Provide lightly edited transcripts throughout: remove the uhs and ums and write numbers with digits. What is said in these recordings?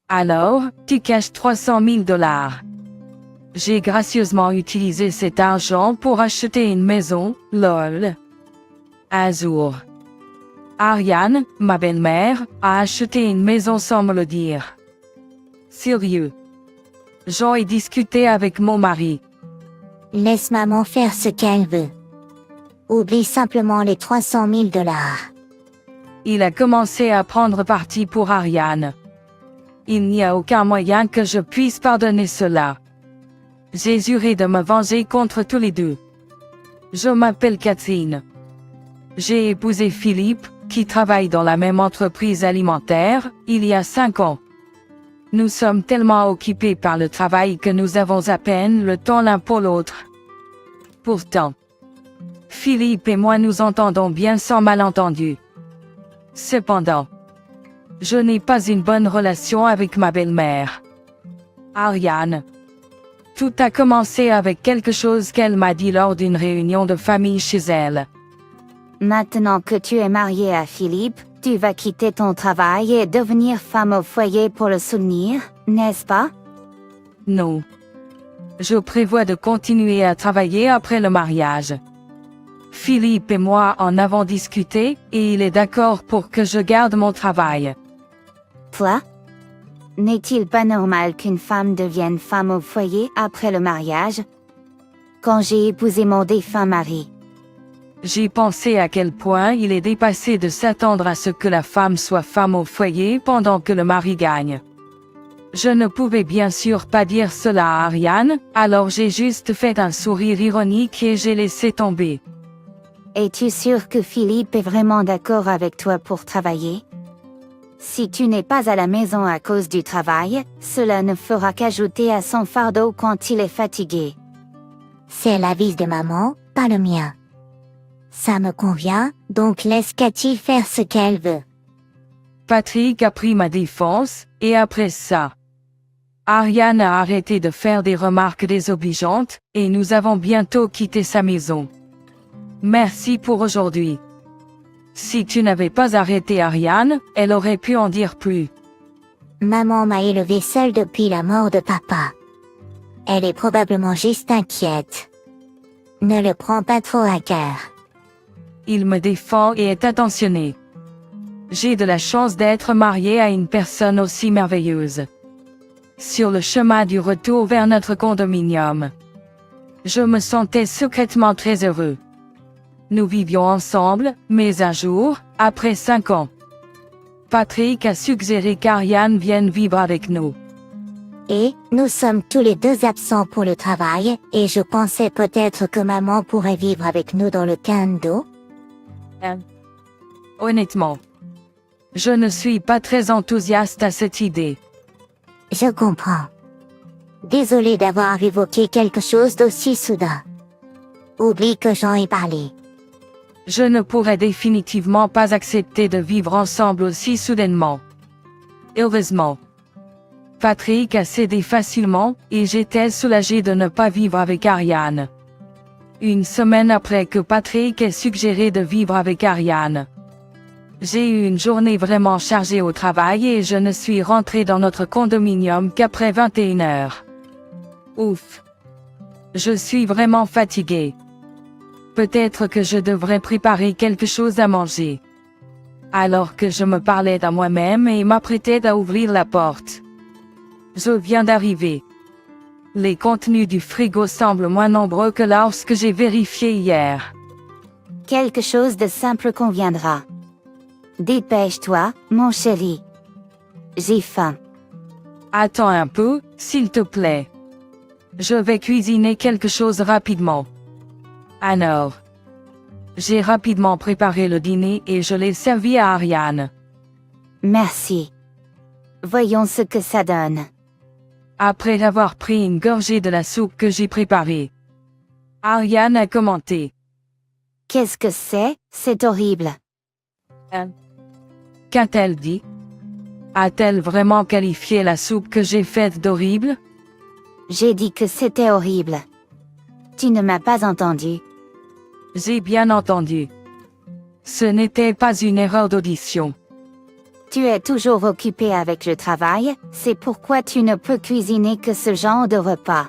Alors, tu caches 300 000 $. J'ai gracieusement utilisé cet argent pour acheter une maison, lol. Un jour, Ariane, ma belle-mère, a acheté une maison sans me le dire. Sérieux. J'en ai discuté avec mon mari. Laisse maman faire ce qu'elle veut. Oublie simplement les 300 000 $. Il a commencé à prendre parti pour Ariane. Il n'y a aucun moyen que je puisse pardonner cela. J'ai juré de me venger contre tous les deux. Je m'appelle Catherine. J'ai épousé Philippe, qui travaille dans la même entreprise alimentaire, il y a 5 ans. Nous sommes tellement occupés par le travail que nous avons à peine le temps l'un pour l'autre. Pourtant, Philippe et moi nous entendons bien sans malentendu. Cependant, je n'ai pas une bonne relation avec ma belle-mère. Ariane. Tout a commencé avec quelque chose qu'elle m'a dit lors d'une réunion de famille chez elle. Maintenant que tu es marié à Philippe, tu vas quitter ton travail et devenir femme au foyer pour le soutenir, n'est-ce pas? Non. Je prévois de continuer à travailler après le mariage. Philippe et moi en avons discuté, et il est d'accord pour que je garde mon travail. Toi? N'est-il pas normal qu'une femme devienne femme au foyer après le mariage? Quand j'ai épousé mon défunt mari, J'ai pensé à quel point il est dépassé de s'attendre à ce que la femme soit femme au foyer pendant que le mari gagne. Je ne pouvais bien sûr pas dire cela à Ariane, alors j'ai juste fait un sourire ironique et j'ai laissé tomber. es-tu sûr que Philippe est vraiment d'accord avec toi pour travailler? Si tu n'es pas à la maison à cause du travail, cela ne fera qu'ajouter à son fardeau quand il est fatigué. C'est l'avis de maman, pas le mien. Ça me convient, donc laisse Cathy faire ce qu'elle veut. Patrick a pris ma défense, et après ça, Ariane a arrêté de faire des remarques désobligeantes, et nous avons bientôt quitté sa maison. Merci pour aujourd'hui. Si tu n'avais pas arrêté Ariane, elle aurait pu en dire plus. Maman m'a élevée seule depuis la mort de papa. Elle est probablement juste inquiète. Ne le prends pas trop à cœur. Il me défend et est attentionné. J'ai de la chance d'être mariée à une personne aussi merveilleuse. Sur le chemin du retour vers notre condominium, je me sentais secrètement très heureux. Nous vivions ensemble, mais un jour, après 5 ans, Patrick a suggéré qu'Ariane vienne vivre avec nous. Et, nous sommes tous les deux absents pour le travail, et je pensais peut-être que maman pourrait vivre avec nous dans le condo. Honnêtement, je ne suis pas très enthousiaste à cette idée. Je comprends. Désolée d'avoir évoqué quelque chose d'aussi soudain. Oublie que j'en ai parlé. Je ne pourrais définitivement pas accepter de vivre ensemble aussi soudainement. Heureusement, Patrick a cédé facilement, et j'étais soulagée de ne pas vivre avec Ariane. Une semaine après que Patrick ait suggéré de vivre avec Ariane, j'ai eu une journée vraiment chargée au travail et je ne suis rentrée dans notre condominium qu'après 21 heures. Ouf. Je suis vraiment fatiguée. Peut-être que je devrais préparer quelque chose à manger. Alors que je me parlais à moi-même et m'apprêtais à ouvrir la porte, je viens d'arriver. Les contenus du frigo semblent moins nombreux que lorsque j'ai vérifié hier. Quelque chose de simple conviendra. Dépêche-toi, mon chéri. J'ai faim. Attends un peu, s'il te plaît. Je vais cuisiner quelque chose rapidement. Alors, j'ai rapidement préparé le dîner et je l'ai servi à Ariane. Merci. Voyons ce que ça donne. Après avoir pris une gorgée de la soupe que j'ai préparée, Ariane a commenté. Qu'est-ce que c'est? C'est horrible. Qu'a-t-elle dit? A-t-elle vraiment qualifié la soupe que j'ai faite d'horrible? J'ai dit que c'était horrible. Tu ne m'as pas entendu. J'ai bien entendu. Ce n'était pas une erreur d'audition. Tu es toujours occupé avec le travail, c'est pourquoi tu ne peux cuisiner que ce genre de repas.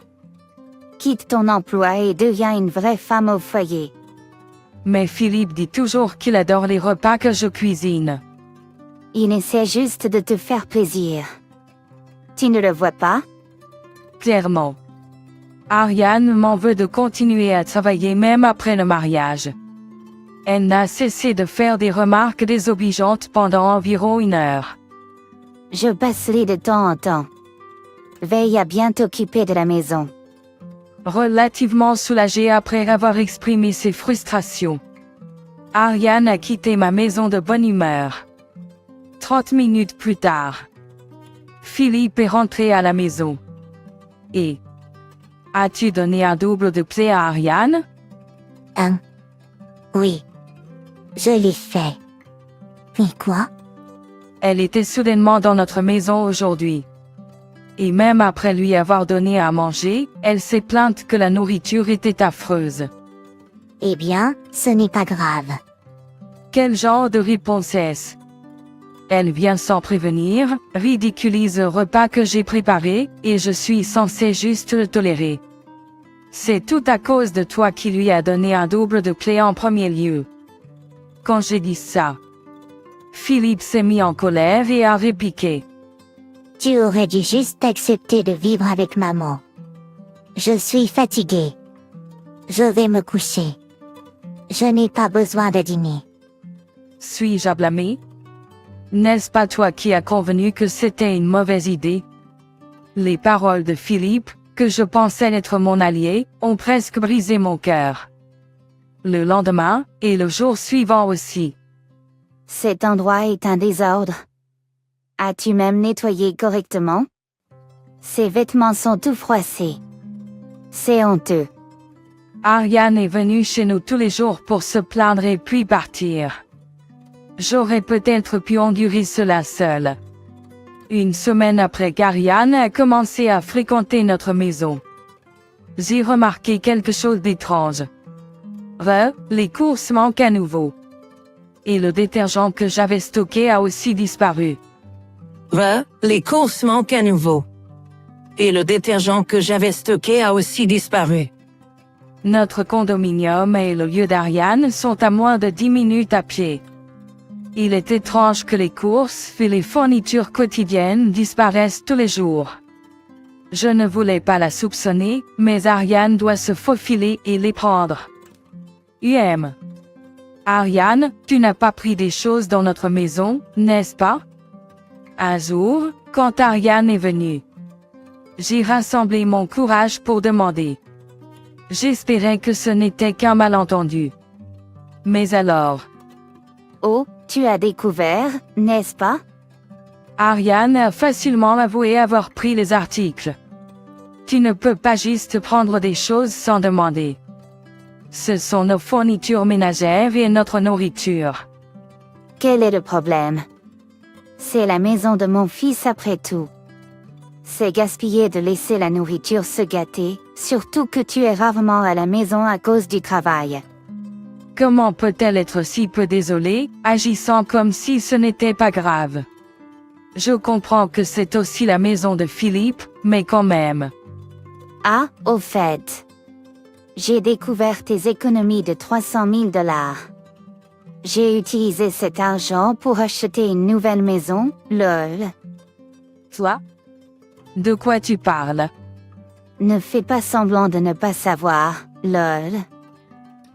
Quitte ton emploi et deviens une vraie femme au foyer. Mais Philippe dit toujours qu'il adore les repas que je cuisine. Il essaie juste de te faire plaisir. Tu ne le vois pas? Clairement. Ariane m'en veut de continuer à travailler même après le mariage. Elle n'a cessé de faire des remarques désobligeantes pendant environ 1 heure. Je passerai de temps en temps. Veille à bien t'occuper de la maison. Relativement soulagée après avoir exprimé ses frustrations, Ariane a quitté ma maison de bonne humeur. 30 minutes plus tard, Philippe est rentré à la maison. Et as-tu donné un double de play à Ariane? Oui. Je l'ai fait. Mais quoi? Elle était soudainement dans notre maison aujourd'hui. Et même après lui avoir donné à manger, elle s'est plainte que la nourriture était affreuse. Eh bien, ce n'est pas grave. Quel genre de réponse est-ce? Elle vient sans prévenir, ridiculise le repas que j'ai préparé, et je suis censé juste le tolérer. C'est tout à cause de toi qui lui a donné un double de play en premier lieu. Quand j'ai dit ça, Philippe s'est mis en colère et a répliqué. Tu aurais dû juste accepter de vivre avec maman. Je suis fatiguée. Je vais me coucher. Je n'ai pas besoin de dîner. Suis-je à blâmer? N'est-ce pas toi qui as convenu que c'était une mauvaise idée? Les paroles de Philippe, que je pensais être mon allié, ont presque brisé mon cœur. Le lendemain, et le jour suivant aussi. Cet endroit est un désordre. As-tu même nettoyé correctement? Ses vêtements sont tout froissés. C'est honteux. Ariane est venue chez nous tous les jours pour se plaindre et puis partir. J'aurais peut-être pu endurer cela seule. 1 semaine après qu'Ariane a commencé à fréquenter notre maison, j'ai remarqué quelque chose d'étrange. Les courses manquent à nouveau. Et le détergent que j'avais stocké a aussi disparu. Les courses manquent à nouveau. Et le détergent que j'avais stocké a aussi disparu. Notre condominium et le lieu d'Ariane sont à moins de 10 minutes à pied. Il est étrange que les courses et les fournitures quotidiennes disparaissent tous les jours. Je ne voulais pas la soupçonner, mais Ariane doit se faufiler et les prendre. Ariane, tu n'as pas pris des choses dans notre maison, n'est-ce pas? Un jour, quand Ariane est venue, j'ai rassemblé mon courage pour demander. J'espérais que ce n'était qu'un malentendu. Mais alors, Oh, tu as découvert, n'est-ce pas? Ariane a facilement avoué avoir pris les articles. Tu ne peux pas juste prendre des choses sans demander. Ce sont nos fournitures ménagères et notre nourriture. Quel est le problème? C'est la maison de mon fils après tout. C'est gaspiller de laisser la nourriture se gâter, surtout que tu es rarement à la maison à cause du travail. Comment peut-elle être si peu désolée, agissant comme si ce n'était pas grave? Je comprends que c'est aussi la maison de Philippe, mais quand même. Ah, au fait. J'ai découvert tes économies de 300 000 $. J'ai utilisé cet argent pour acheter une nouvelle maison, lol. Toi? De quoi tu parles? Ne fais pas semblant de ne pas savoir, lol.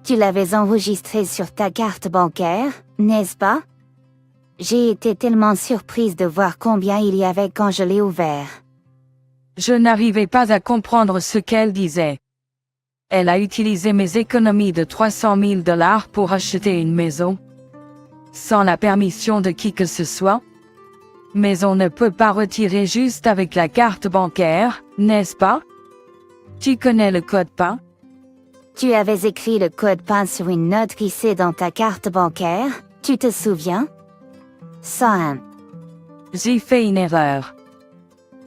Tu l'avais enregistré sur ta carte bancaire, n'est-ce pas? J'ai été tellement surprise de voir combien il y avait quand je l'ai ouvert. Je n'arrivais pas à comprendre ce qu'elle disait. Elle a utilisé mes économies de 300 000 $ pour acheter une maison. Sans la permission de qui que ce soit. Mais on ne peut pas retirer juste avec la carte bancaire, n'est-ce pas? Tu connais le code PIN? Tu avais écrit le code PIN sur une note glissée dans ta carte bancaire, tu te souviens? 101. J'ai fait une erreur.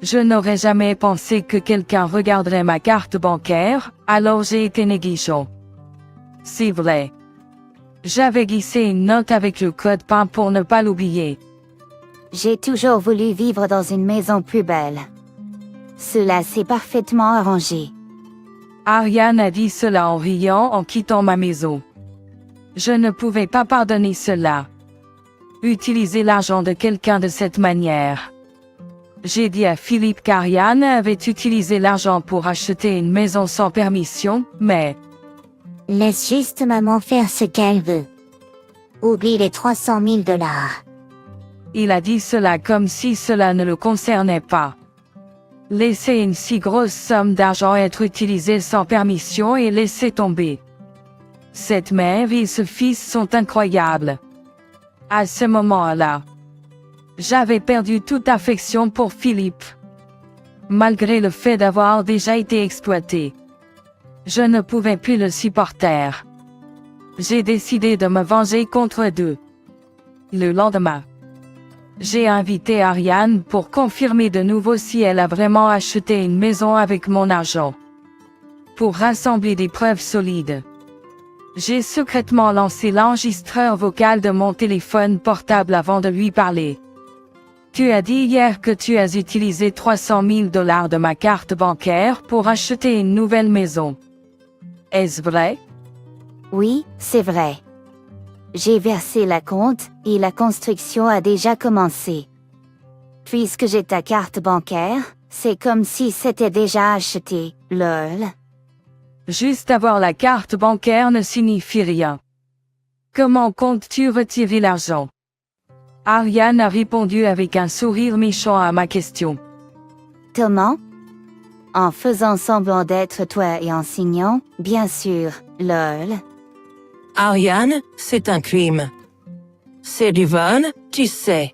Je n'aurais jamais pensé que quelqu'un regarderait ma carte bancaire, alors j'ai été négligent. C'est vrai. J'avais glissé une note avec le code PIN pour ne pas l'oublier. J'ai toujours voulu vivre dans une maison plus belle. Cela s'est parfaitement arrangé. Ariane a dit cela en riant en quittant ma maison. Je ne pouvais pas pardonner cela. Utiliser l'argent de quelqu'un de cette manière. J'ai dit à Philippe qu'Ariane avait utilisé l'argent pour acheter une maison sans permission, mais Laisse juste maman faire ce qu'elle veut. Oublie les 300 000 dollars. il a dit cela comme si cela ne le concernait pas. Laisser une si grosse somme d'argent être utilisée sans permission et laisser tomber. Cette mère et ce fils sont incroyables. À ce moment-là, j'avais perdu toute affection pour Philippe. Malgré le fait d'avoir déjà été exploité. Je ne pouvais plus le supporter. J'ai décidé de me venger contre eux. Le lendemain, j'ai invité Ariane pour confirmer de nouveau si elle a vraiment acheté une maison avec mon argent. Pour rassembler des preuves solides. J'ai secrètement lancé l'enregistreur vocal de mon téléphone portable avant de lui parler. Tu as dit hier que tu as utilisé 300 000 dollars de ma carte bancaire pour acheter une nouvelle maison. Est-ce vrai? Oui, c'est vrai. J'ai versé la compte, et la construction a déjà commencé. Puisque j'ai ta carte bancaire, c'est comme si c'était déjà acheté, lol. Juste avoir la carte bancaire ne signifie rien. Comment comptes-tu retirer l'argent? Ariane a répondu avec un sourire méchant à ma question. Comment? En faisant semblant d'être toi et en signant, bien sûr, lol. Ariane, c'est un crime. C'est du vol, tu sais.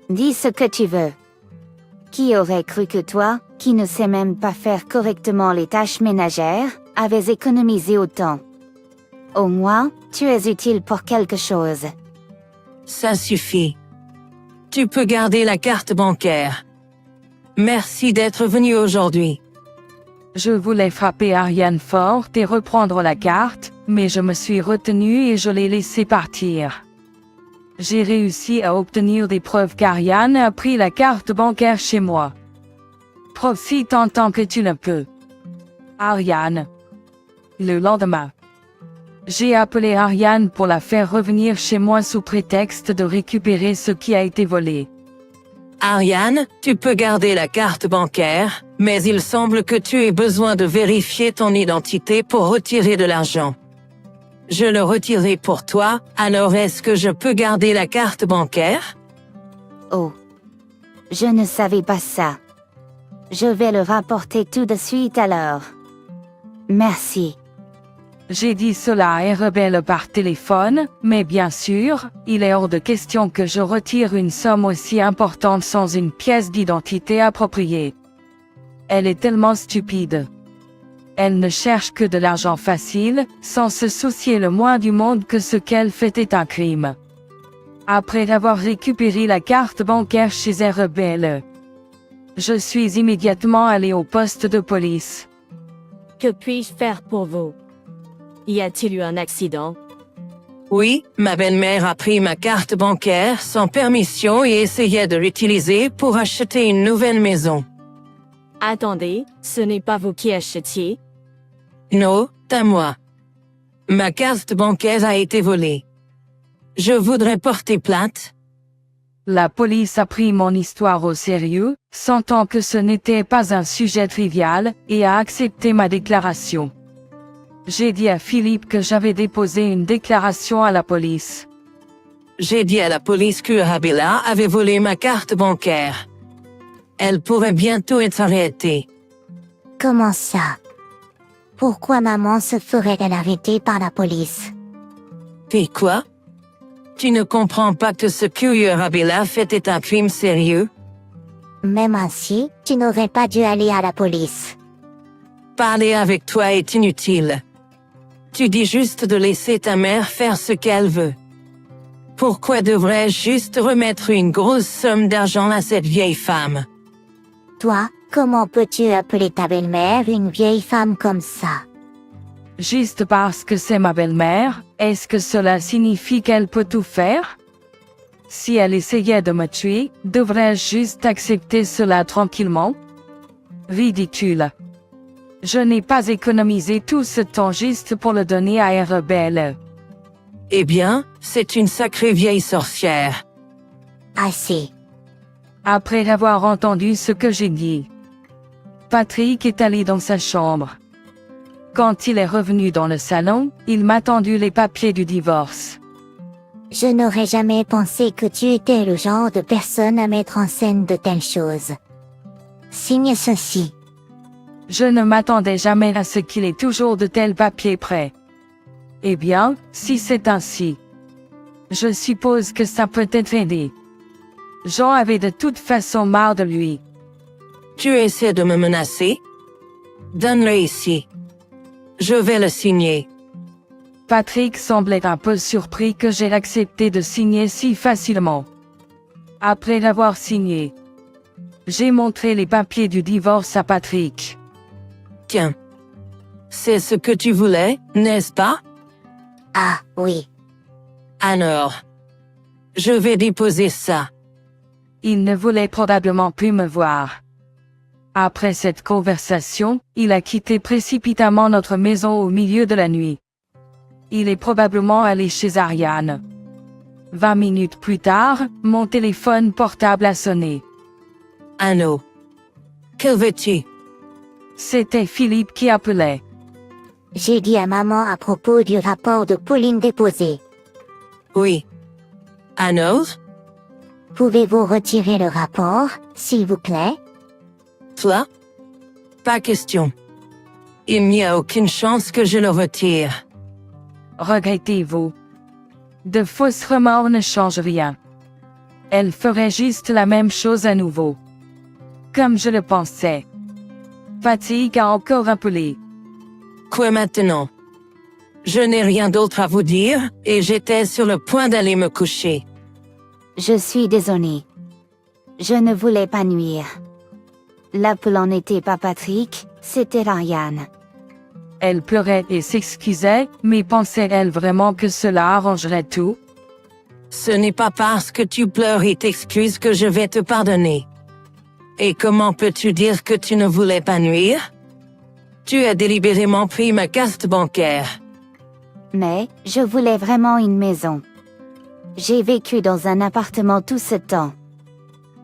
Dis ce que tu veux. Qui aurait cru que toi, qui ne sais même pas faire correctement les tâches ménagères, avais économisé autant? Au moins, tu es utile pour quelque chose. Ça suffit. Tu peux garder la carte bancaire. Merci d'être venu aujourd'hui. Je voulais frapper Ariane fort et reprendre la carte, mais je me suis retenue et je l'ai laissé partir. J'ai réussi à obtenir des preuves qu'Ariane a pris la carte bancaire chez moi. Profite en tant que tu le peux. Ariane. Le lendemain. J'ai appelé Ariane pour la faire revenir chez moi sous prétexte de récupérer ce qui a été volé. Ariane, tu peux garder la carte bancaire, mais il semble que tu aies besoin de vérifier ton identité pour retirer de l'argent. Je le retirerai pour toi, alors est-ce que je peux garder la carte bancaire? Oh. Je ne savais pas ça. Je vais le rapporter tout de suite alors. Merci. J'ai dit cela à Rebelle par téléphone, mais bien sûr, il est hors de question que je retire une somme aussi importante sans une pièce d'identité appropriée. Elle est tellement stupide. Elle ne cherche que de l'argent facile, sans se soucier le moins du monde que ce qu'elle fait est un crime. Après avoir récupéré la carte bancaire chez Rebelle, je suis immédiatement allé au poste de police. Que puis-je faire pour vous? Y a-t-il eu un accident? Oui, ma belle-mère a pris ma carte bancaire sans permission et essayait de l'utiliser pour acheter une nouvelle maison. Attendez, ce n'est pas vous qui achetiez? Non, à moi. Ma carte bancaire a été volée. Je voudrais porter plainte. La police a pris mon histoire au sérieux, sentant que ce n'était pas un sujet trivial, et a accepté ma déclaration. J'ai dit à Philippe que j'avais déposé une déclaration à la police. J'ai dit à la police que Arabella avait volé ma carte bancaire. Elle pourrait bientôt être arrêtée. Comment ça? Pourquoi maman se ferait-elle arrêter par la police? Puis quoi? Tu ne comprends pas que ce que Arabella fait est un crime sérieux? Même ainsi, tu n'aurais pas dû aller à la police. Parler avec toi est inutile. Tu dis juste de laisser ta mère faire ce qu'elle veut. Pourquoi devrais-je juste remettre une grosse somme d'argent à cette vieille femme? Toi, comment peux-tu appeler ta belle-mère une vieille femme comme ça? Juste parce que c'est ma belle-mère, est-ce que cela signifie qu'elle peut tout faire? Si elle essayait de me tuer, devrais-je juste accepter cela tranquillement? Ridicule. Je n'ai pas économisé tout ce temps juste pour le donner à un rebelle. Eh bien, c'est une sacrée vieille sorcière. Assez. Après avoir entendu ce que j'ai dit, Patrick est allé dans sa chambre. Quand il est revenu dans le salon, il m'a tendu les papiers du divorce. Je n'aurais jamais pensé que tu étais le genre de personne à mettre en scène de telles choses. Signe ceci. Je ne m'attendais jamais à ce qu'il ait toujours de tels papiers prêts. Eh bien, si c'est ainsi, je suppose que ça peut être aidé. Jean avait de toute façon marre de lui. Tu essaies de me menacer? Donne-le ici. Je vais le signer. Patrick semblait un peu surpris que j'ai accepté de signer si facilement. Après l'avoir signé, j'ai montré les papiers du divorce à Patrick. Tiens. C'est ce que tu voulais, n'est-ce pas? Ah, oui. Alors. Je vais déposer ça. Il ne voulait probablement plus me voir. Après cette conversation, il a quitté précipitamment notre maison au milieu de la nuit. Il est probablement allé chez Ariane. 20 minutes plus tard, mon téléphone portable a sonné. Anno. Que veux-tu? C'était Philippe qui appelait. J'ai dit à maman à propos du rapport de Pauline déposé. Oui. Anno? Pouvez-vous retirer le rapport, s'il vous plaît? Toi? Pas question. Il n'y a aucune chance que je le retire. Regrettez-vous? De fausses remords ne changent rien. Elle ferait juste la même chose à nouveau. Comme je le pensais. Patrick a encore appelé. Quoi maintenant? Je n'ai rien d'autre à vous dire, et j'étais sur le point d'aller me coucher. Je suis désolée. Je ne voulais pas nuire. L'appelant n'était pas Patrick, c'était Ariane. Elle pleurait et s'excusait, mais pensait-elle vraiment que cela arrangerait tout? Ce n'est pas parce que tu pleures et t'excuses que je vais te pardonner. Et comment peux-tu dire que tu ne voulais pas nuire? Tu as délibérément pris ma carte bancaire. Mais, je voulais vraiment une maison. J'ai vécu dans un appartement tout ce temps.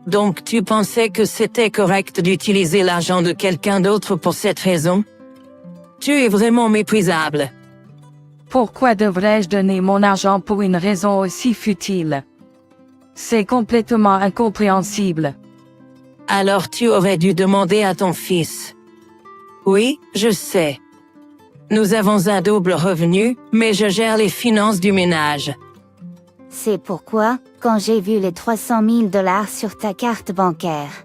Donc tu pensais que c'était correct d'utiliser l'argent de quelqu'un d'autre pour cette raison? Tu es vraiment méprisable. Pourquoi devrais-je donner mon argent pour une raison aussi futile? C'est complètement incompréhensible. Alors tu aurais dû demander à ton fils. Oui, je sais. Nous avons un double revenu, mais je gère les finances du ménage. C'est pourquoi, quand j'ai vu les 300 000 $ sur ta carte bancaire,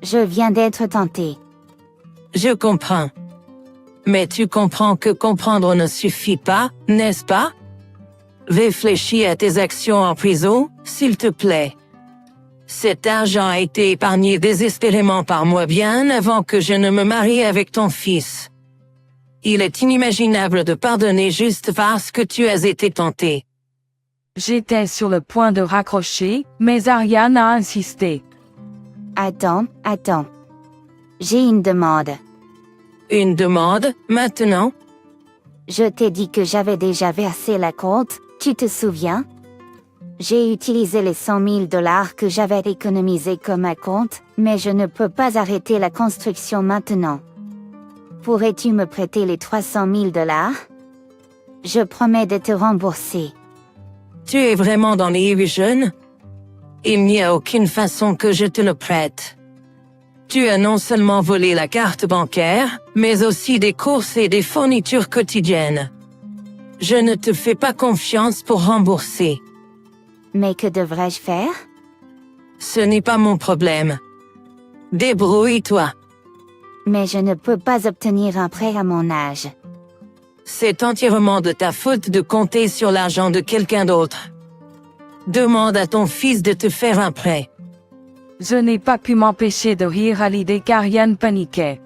je viens d'être tentée. Je comprends. Mais tu comprends que comprendre ne suffit pas, n'est-ce pas? Réfléchis à tes actions en prison, s'il te plaît. Cet argent a été épargné désespérément par moi bien avant que je ne me marie avec ton fils. Il est inimaginable de pardonner juste parce que tu as été tenté. J'étais sur le point de raccrocher, mais Ariane a insisté. Attends. J'ai une demande. Une demande, maintenant? Je t'ai dit que j'avais déjà versé la compte, tu te souviens? J'ai utilisé les 100 000 $ que j'avais économisés comme un compte, mais je ne peux pas arrêter la construction maintenant. Pourrais-tu me prêter les 300 000 $? Je promets de te rembourser. Tu es vraiment dans les illusions? Il n'y a aucune façon que je te le prête. Tu as non seulement volé la carte bancaire, mais aussi des courses et des fournitures quotidiennes. Je ne te fais pas confiance pour rembourser. Mais que devrais-je faire? Ce n'est pas mon problème. Débrouille-toi. Mais je ne peux pas obtenir un prêt à mon âge. C'est entièrement de ta faute de compter sur l'argent de quelqu'un d'autre. Demande à ton fils de te faire un prêt. Je n'ai pas pu m'empêcher de rire à l'idée qu'Ariane paniquait.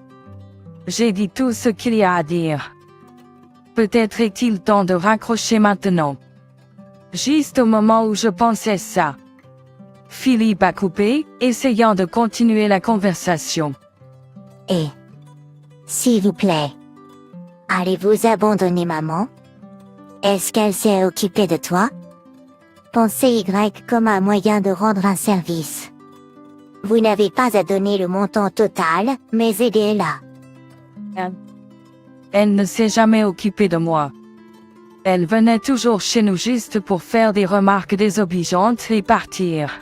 J'ai dit tout ce qu'il y a à dire. Peut-être est-il temps de raccrocher maintenant. Juste au moment où je pensais ça, Philippe a coupé, essayant de continuer la conversation. Et, s'il vous plaît, allez-vous abandonner maman? Est-ce qu'elle s'est occupée de toi? Pensez Y comme un moyen de rendre un service. Vous n'avez pas à donner le montant total, mais aidez-la. Elle ne s'est jamais occupée de moi. Elle venait toujours chez nous juste pour faire des remarques désobligeantes et partir.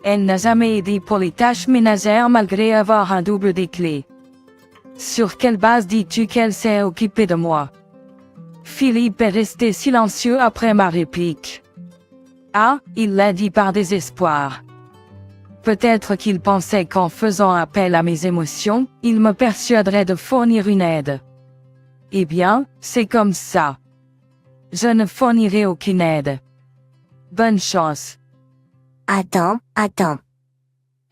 Elle n'a jamais aidé pour les tâches ménagères malgré avoir un double des clés. Sur quelle base dis-tu qu'elle s'est occupée de moi? Philippe est resté silencieux après ma réplique. Ah, il l'a dit par désespoir. Peut-être qu'il pensait qu'en faisant appel à mes émotions, il me persuaderait de fournir une aide. Eh bien, c'est comme ça. Je ne fournirai aucune aide. Bonne chance. Attends.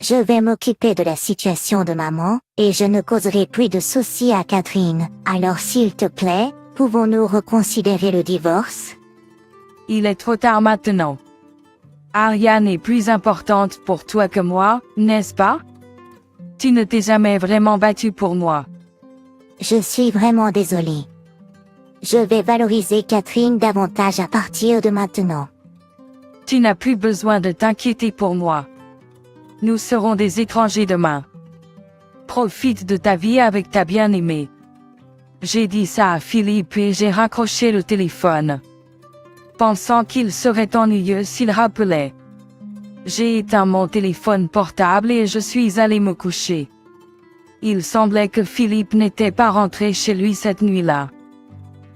Je vais m'occuper de la situation de maman, et je ne causerai plus de soucis à Catherine. Alors s'il te plaît, pouvons-nous reconsidérer le divorce? Il est trop tard maintenant. Ariane est plus importante pour toi que moi, n'est-ce pas? Tu ne t'es jamais vraiment battu pour moi. Je suis vraiment désolée. Je vais valoriser Catherine davantage à partir de maintenant. Tu n'as plus besoin de t'inquiéter pour moi. Nous serons des étrangers demain. Profite de ta vie avec ta bien-aimée. J'ai dit ça à Philippe et j'ai raccroché le téléphone, pensant qu'il serait ennuyeux s'il rappelait. J'ai éteint mon téléphone portable et je suis allé me coucher. Il semblait que Philippe n'était pas rentré chez lui cette nuit-là.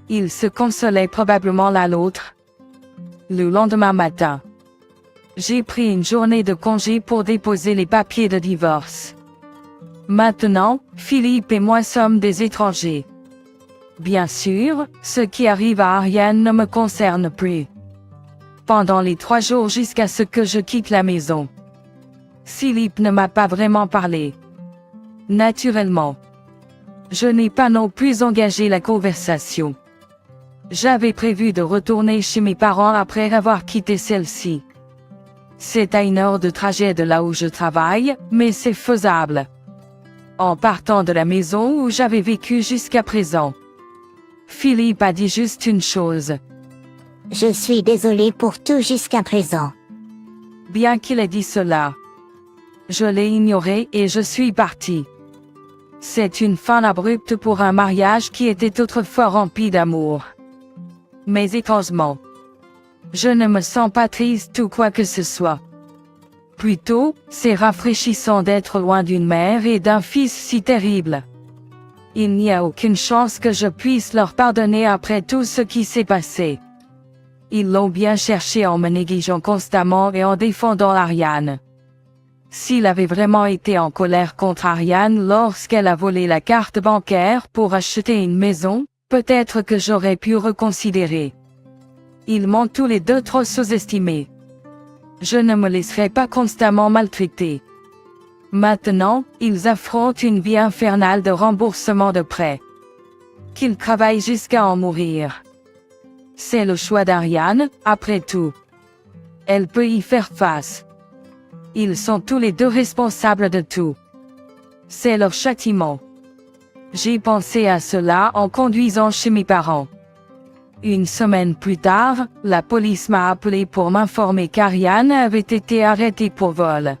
Ils se consolaient probablement l'un l'autre. Le lendemain matin, j'ai pris une journée de congé pour déposer les papiers de divorce. Maintenant, Philippe et moi sommes des étrangers. Bien sûr, ce qui arrive à Ariane ne me concerne plus. Pendant les 3 jours jusqu'à ce que je quitte la maison, Philippe ne m'a pas vraiment parlé. Naturellement, je n'ai pas non plus engagé la conversation. J'avais prévu de retourner chez mes parents après avoir quitté celle-ci. C'est à 1 heure de trajet de là où je travaille, mais c'est faisable. En partant de la maison où j'avais vécu jusqu'à présent, Philippe a dit juste une chose. Je suis désolée pour tout jusqu'à présent. Bien qu'il ait dit cela, je l'ai ignoré et je suis parti. C'est une fin abrupte pour un mariage qui était autrefois rempli d'amour. Mais étrangement, je ne me sens pas triste ou quoi que ce soit. Plutôt, c'est rafraîchissant d'être loin d'une mère et d'un fils si terribles. Il n'y a aucune chance que je puisse leur pardonner après tout ce qui s'est passé. Ils l'ont bien cherché en me négligeant constamment et en défendant Ariane. S'il avait vraiment été en colère contre Ariane lorsqu'elle a volé la carte bancaire pour acheter une maison, peut-être que j'aurais pu reconsidérer. Ils m'ont tous les deux trop sous-estimé. Je ne me laisserai pas constamment maltraiter. Maintenant, ils affrontent une vie infernale de remboursement de prêts. Qu'ils travaillent jusqu'à en mourir. C'est le choix d'Ariane, après tout. Elle peut y faire face. Ils sont tous les deux responsables de tout. C'est leur châtiment. J'ai pensé à cela en conduisant chez mes parents. 1 semaine plus tard, la police m'a appelé pour m'informer qu'Ariane avait été arrêtée pour vol.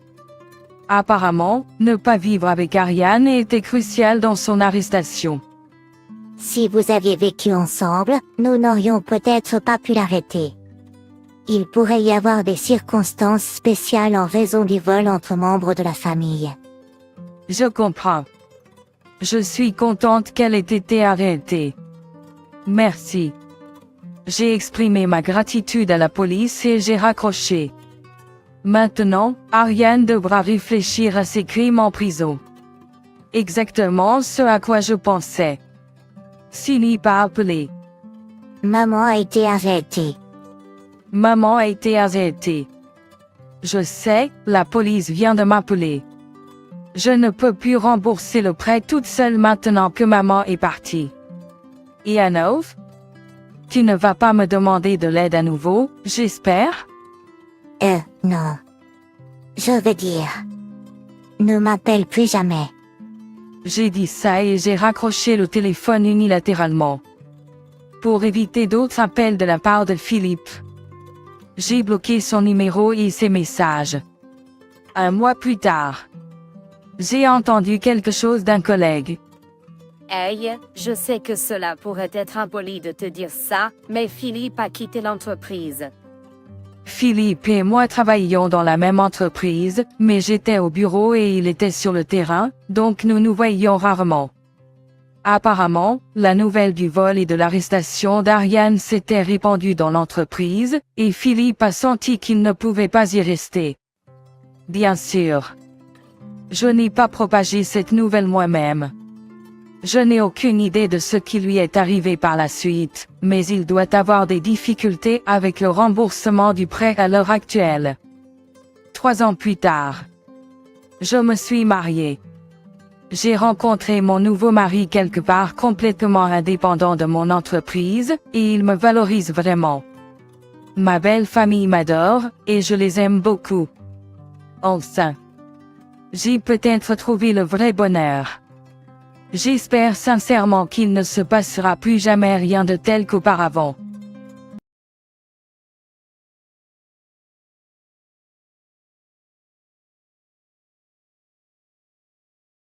Apparemment, ne pas vivre avec Ariane était crucial dans son arrestation. Si vous aviez vécu ensemble, nous n'aurions peut-être pas pu l'arrêter. Il pourrait y avoir des circonstances spéciales en raison du vol entre membres de la famille. Je comprends. Je suis contente qu'elle ait été arrêtée. Merci. J'ai exprimé ma gratitude à la police et j'ai raccroché. Maintenant, Ariane devra réfléchir à ses crimes en prison. Exactement ce à quoi je pensais. Philippe a appelé. Maman a été arrêtée. Maman a été arrêtée. Je sais, la police vient de m'appeler. Je ne peux plus rembourser le prêt toute seule maintenant que maman est partie. Et à neuf? Tu ne vas pas me demander de l'aide à nouveau, j'espère? Non. Je veux dire, ne m'appelle plus jamais. J'ai dit ça et j'ai raccroché le téléphone unilatéralement. Pour éviter d'autres appels de la part de Philippe, j'ai bloqué son numéro et ses messages. Un mois plus tard, j'ai entendu quelque chose d'un collègue. Hey, je sais que cela pourrait être impoli de te dire ça, mais Philippe a quitté l'entreprise. Philippe et moi travaillions dans la même entreprise, mais j'étais au bureau et il était sur le terrain, donc nous nous voyions rarement. Apparemment, la nouvelle du vol et de l'arrestation d'Ariane s'était répandue dans l'entreprise, et Philippe a senti qu'il ne pouvait pas y rester. Bien sûr, je n'ai pas propagé cette nouvelle moi-même. Je n'ai aucune idée de ce qui lui est arrivé par la suite, mais il doit avoir des difficultés avec le remboursement du prêt à l'heure actuelle. 3 ans plus tard, je me suis mariée. J'ai rencontré mon nouveau mari quelque part complètement indépendant de mon entreprise, et il me valorise vraiment. Ma belle famille m'adore, et je les aime beaucoup. Enfin, j'ai peut-être trouvé le vrai bonheur. J'espère sincèrement qu'il ne se passera plus jamais rien de tel qu'auparavant.